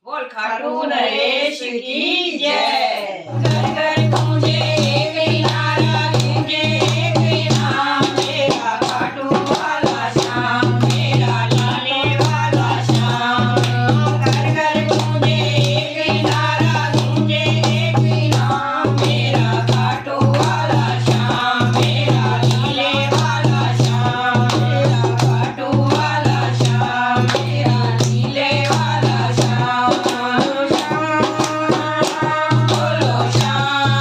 बोल खाटू नरेश की जय। घर घर गूंजे एक ही नारा, गूंजे एक ही नाम, मेरा खाटू वाला श्याम, मेरा लाले वाला श्याम। घर घर गूंजे एक ही नारा, गूंजे एक ही नाम, मेरा खाटू वाला श्याम, मेरा लाले वाला श्याम, मेरा खाटू वाला श्याम, मेरा नीले वाला श्याम। बोलो श्याम,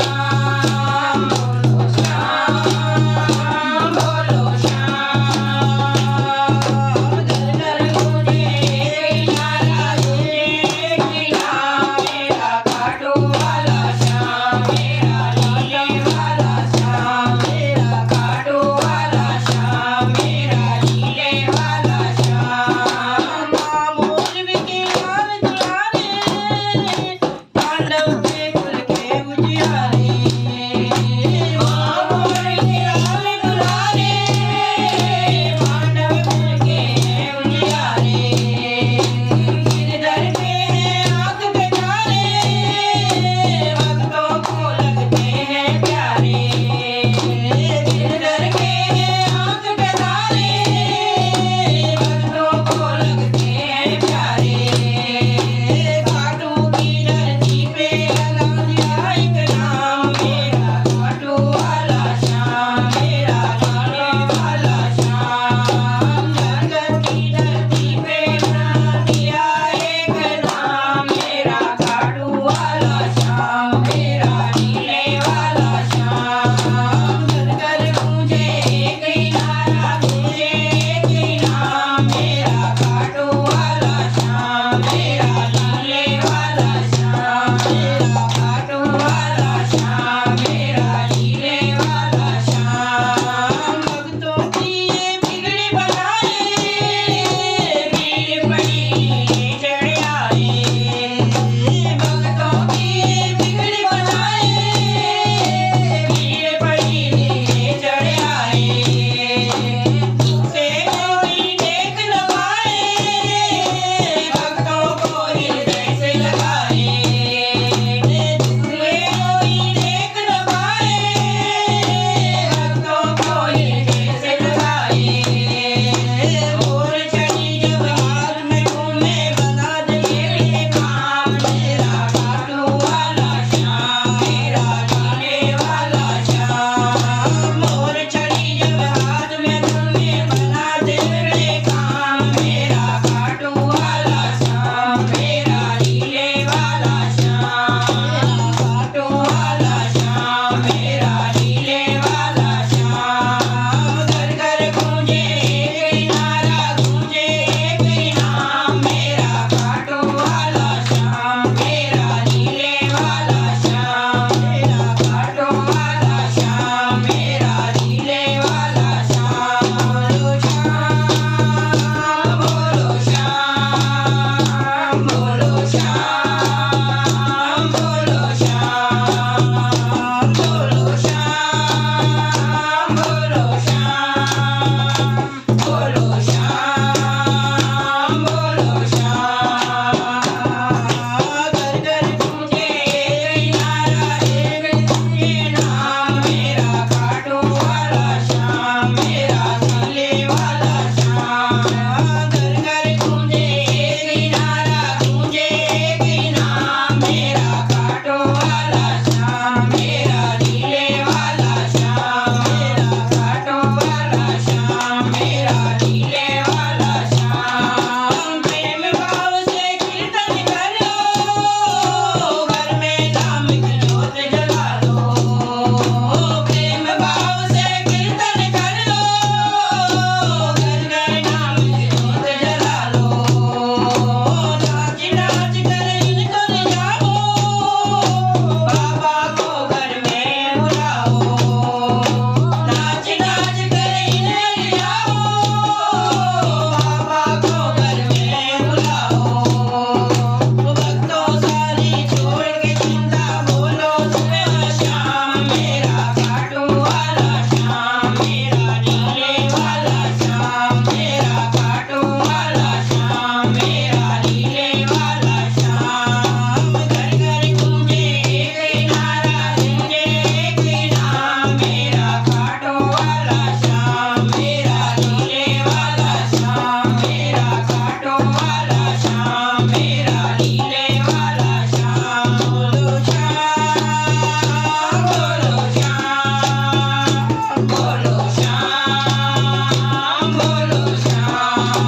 मेरा नीले वाला श्याम बोलो श्याम बोलो श्याम बोलो श्याम बोलो श्याम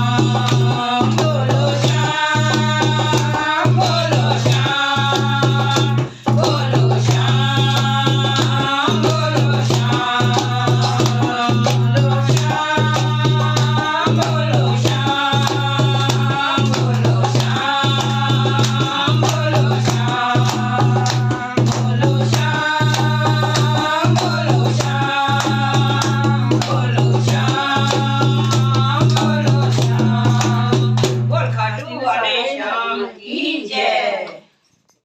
बोलो श्याम बोलो श्याम बोलो श्याम बोलो श्याम बोलो श्याम बोलो श्याम बोलो श्याम बोलो श्याम बोलो श्याम बोलो श्याम बोलो श्याम बोलो श्याम बोल खाटू वाले श्याम की जय।